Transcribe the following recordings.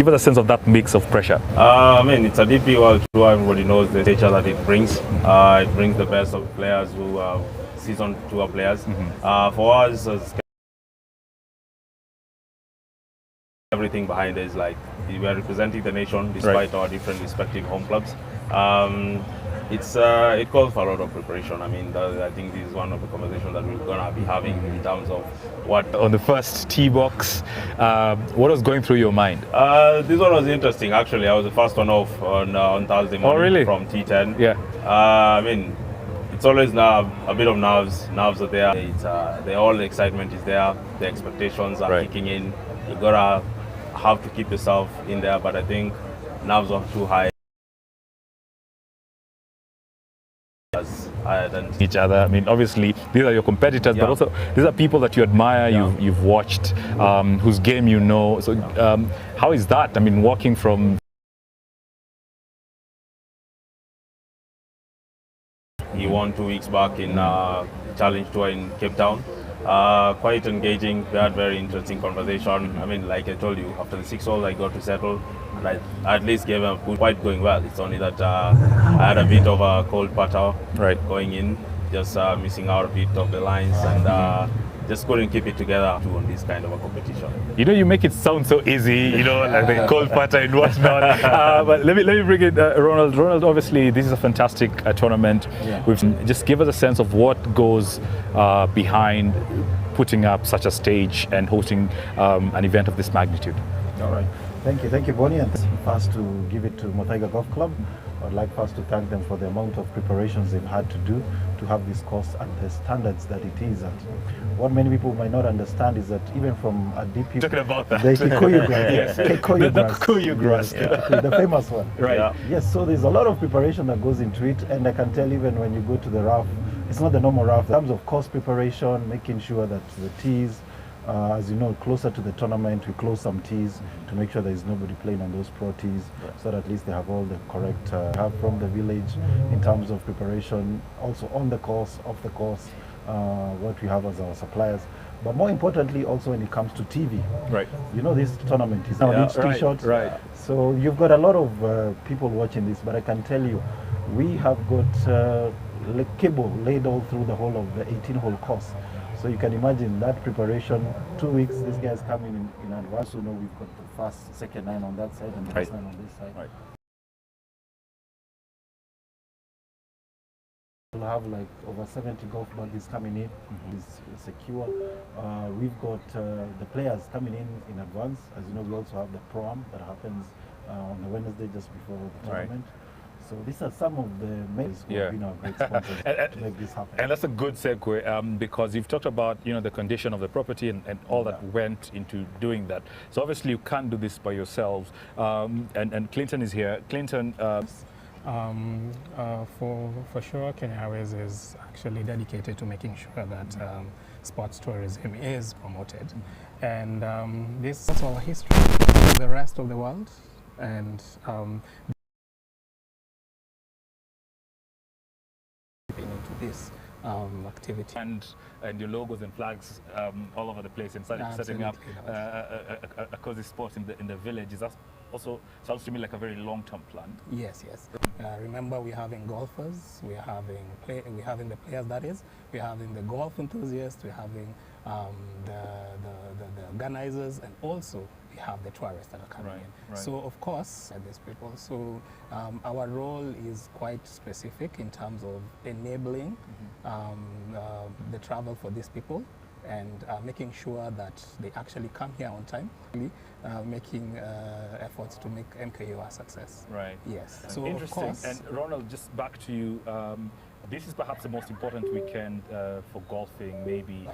Give us a sense of that mix of pressure. I mean, it's a DP World Tour. Everybody knows the nature that it brings. It brings the best of players who are season tour players. For us, everything behind it is like we are representing the nation despite our different respective home clubs. It calls for a lot of preparation. I mean, I think this is one of the conversations that we're gonna be having in terms of what on the first tee box. What was going through your mind? This one was interesting. Actually, I was the first one off on Thursday morning from T10. Yeah. I mean, it's always now a bit of nerves. Nerves are there. All the excitement is there. The expectations are kicking in. You gotta have to keep yourself in there. But I think nerves are too high. Each other. I mean, obviously these are your competitors, but also these are people that you admire, you've watched, whose game you know. So how is that? I mean, walking from he won 2 weeks back in Challenge Tour in Cape Town. Quite engaging. We had very interesting conversation. I mean, like I told you, after the 6 holes I got to settle, and I at least gave him quite going well. It's only that I had a bit of a cold putter going in, just missing out a bit of the lines, and just couldn't keep it together on this kind of a competition. You know, you make it sound so easy, you know, like the cold putter and whatnot. But let me bring in Ronald. Ronald, obviously, this is a fantastic tournament. Just give us a sense of what goes behind putting up such a stage and hosting an event of this magnitude. All right. Thank you, Bonnie. And first to give it to Muthaiga Golf Club. I'd like first to thank them for the amount of preparations they've had to do to have this course at the standards that it is at. What many people might not understand is that even from a DP, talking about that, the Kikuyu grass, the Kikuyu grass, the famous one. Right. Yeah. Yes. So there's a lot of preparation that goes into it, and I can tell even when you go to the rough, it's not the normal rough. In terms of course preparation, making sure that the tees. As you know, closer to the tournament, we close some tees to make sure there is nobody playing on those pro tees, so that at least they have all the correct help from the village in terms of preparation, also on the course, off the course, what we have as our suppliers. But more importantly, also when it comes to TV, you know, this tournament is now each T-shirt, so you've got a lot of people watching this, but I can tell you, we have got cable laid all through the whole of the 18-hole course. So you can imagine that preparation, 2 weeks, these guys coming in advance. So now we've got the first, second 9 on that side and the first 9 on this side. We'll have like over 70 golf buggies coming in. It's secure. We've got the players coming in advance. As you know, we also have the Pro-Am that happens on the Wednesday just before the tournament. So these are some of the mates who have been our great sponsors to make this happen. And that's a good segue because you've talked about, you know, the condition of the property and all that went into doing that. So obviously you can't do this by yourselves. And Clinton is here. Clinton. For sure, Kenya Airways is actually dedicated to making sure that sports tourism is promoted. And this is our history with the rest of the world. And into this activity. And your logos and flags all over the place and setting up a cozy spot in the village. Is that also sounds to me like a very long-term plan? Yes. Remember, we're having golfers, we're having the players, that is, we're having the golf enthusiasts, we're having the organizers, and also we have the tourists that are coming in. So of course, these people. So our role is quite specific in terms of enabling the travel for these people and making sure that they actually come here on time, making efforts to make MKU a success. Yes. So interesting. Of course, and Ronald, just back to you. This is perhaps the most important weekend for golfing, maybe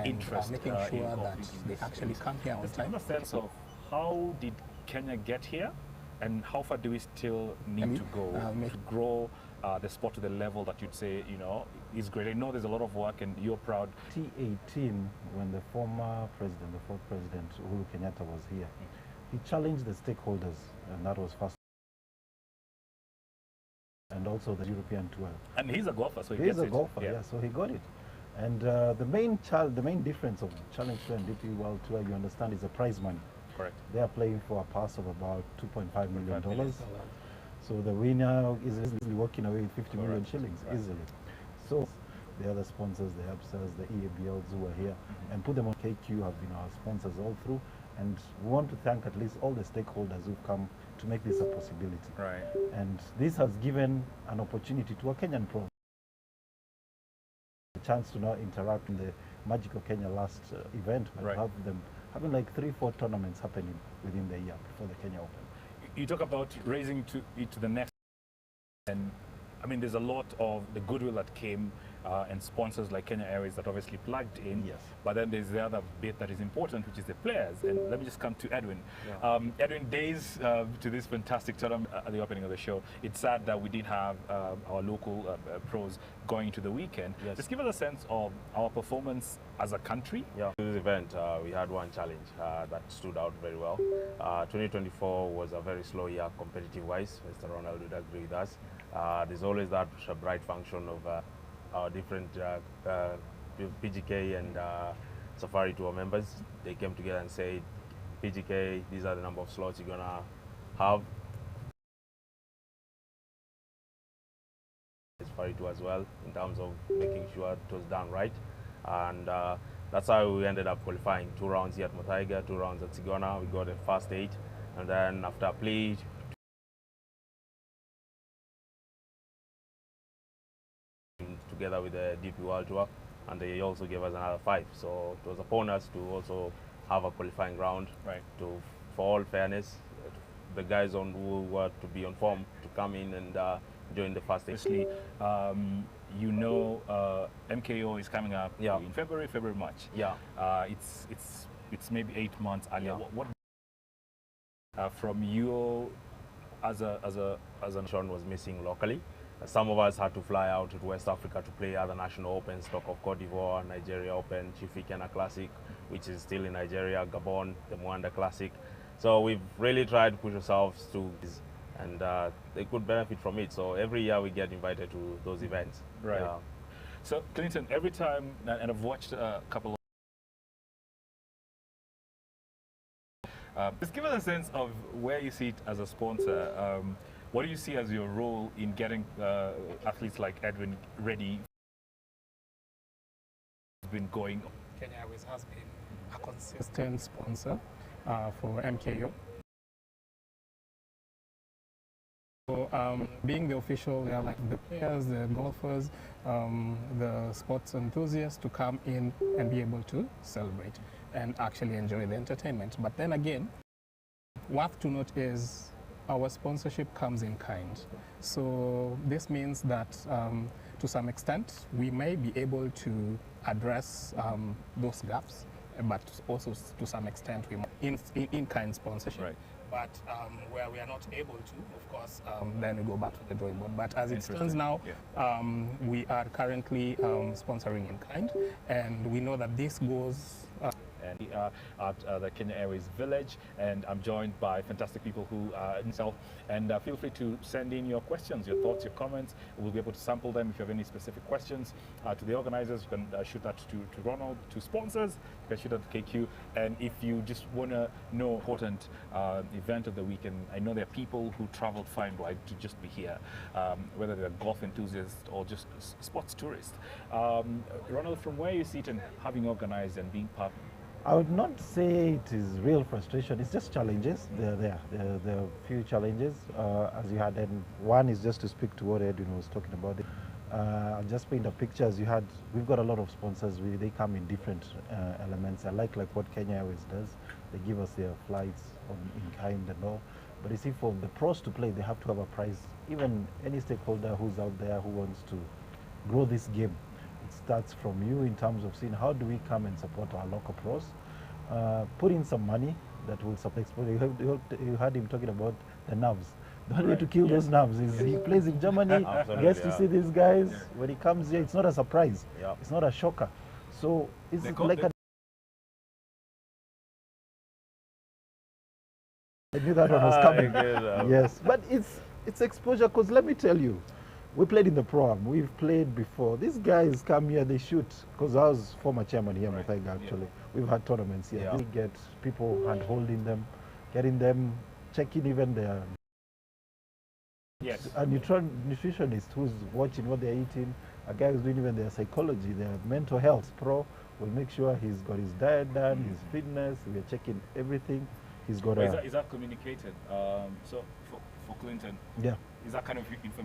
interest. Making sure that they actually come here on time. Just give a sense of how did Kenya get here, and how far do we still need to go to grow the sport to the level that you'd say, you know, is great? I know there's a lot of work, and you're proud. 2018, when the former president, the fourth president, Uhuru Kenyatta, was here, he challenged the stakeholders, and that was first. And also the European tour. And he's a golfer, so he gets it. He's a golfer, so he got it. And the main difference of Challenge Tour and DP World Tour, you understand, is the prize money. Correct. They are playing for a purse of about $2.5 million. million. So the winner is easily walking away with 50 million shillings, Right. easily. So the other sponsors, the Absas, the EABLs who are here, and put them on KQ have been our sponsors all through. And we want to thank at least all the stakeholders who've come to make this a possibility. Right. And this has given an opportunity to a Kenyan pro a chance to now interact in the Magical Kenya last event, but Right. have them having like 3-4 tournaments happening within the year before the Kenya Open. You talk about raising it to the next, and I mean, there's a lot of the goodwill that came and sponsors like Kenya Airways that obviously plugged in. Yes. But then there's the other bit that is important, which is the players. And let me just come to Edwin. Yeah. Edwin, days to this fantastic tournament at the opening of the show. It's sad that we didn't have our local pros going into the weekend. Yes. Just give us a sense of our performance as a country. Yeah. This event, we had one challenge that stood out very well. 2024 was a very slow year competitive-wise. Mr. Ronald would agree with us. There's always that bright function of our different PGK and Safari Tour members. They came together and said, PGK, these are the number of slots you're gonna have. Safari Tour as well, in terms of making sure it was done right. And that's how we ended up qualifying. 2 rounds here at Muthaiga, 2 rounds at Sigona. We got the first 8. And then after play, together with the DP World Tour, and they also gave us another 5. So it was upon us to also have a qualifying round. Right. For all fairness, the guys who were to be on form to come in and join the first 8. Obviously, MKO is coming up in February, March. Yeah. It's maybe 8 months earlier. Yeah. What from you as a Sean was missing locally. Some of us had to fly out to West Africa to play other national opens, talk of Cote d'Ivoire, Nigeria Open, Chifi Kenya Classic, which is still in Nigeria, Gabon, the Mwanda Classic. So we've really tried to push ourselves to this, and they could benefit from it. So every year we get invited to those events. Right. So Clinton, every time, and I've watched a couple of just give us a sense of where you see it as a sponsor. What do you see as your role in getting athletes like Edwin ready? Been going. Kenya Airways has been a consistent sponsor for MKO. So being the official, they are like the players, the golfers, the sports enthusiasts to come in and be able to celebrate and actually enjoy the entertainment. But then again, worth to note is our sponsorship comes in kind. So this means that to some extent, we may be able to address those gaps, but also to some extent, we in-kind sponsorship. Right. But where we are not able to, of course, then we go back to the drawing board. But as it stands now, we are currently sponsoring in kind, and we know that this goes and at the Kenya Airways Village, and I'm joined by fantastic people who himself. And feel free to send in your questions, your thoughts, your comments. We'll be able to sample them. If you have any specific questions to the organizers, you can shoot that to Ronald. To sponsors, you can shoot that to KQ. And if you just want to know important event of the weekend, I know there are people who traveled far and wide to just be here, whether they're golf enthusiasts or just sports tourists. Ronald, from where you sit and having organized and being part. I would not say it is real frustration. It's just challenges. They're there. There are a few challenges, as you had. And one is just to speak to what Edwin was talking about. I'll just paint a picture. As you had, we've got a lot of sponsors. They come in different elements. I like what Kenya Airways does. They give us their flights in kind and all. But you see, for the pros to play, they have to have a prize. Even any stakeholder who's out there who wants to grow this game, it starts from you in terms of seeing how do we come and support our local pros. Put in some money that will support. You heard him talking about the nerves. The only way to kill those nerves is he plays in Germany, gets to see these guys. When he comes here, it's not a surprise. It's not a shocker. So it's like a... I knew that one was coming. Yes, but it's exposure, because let me tell you, We played in the Pro-Am. We've played before. These guys come here, they shoot. Because I was former chairman here, Right. Muthaiga, actually. Yeah. We've had tournaments here. Yeah. We get people hand-holding them, getting them, checking even their Yes. a nutritionist who's watching what they're eating, a guy who's doing even their psychology, their mental health pro will make sure he's got his diet done, his fitness, we're checking everything. He's got But a... is that communicated? So for Clinton, Yeah. is that kind of information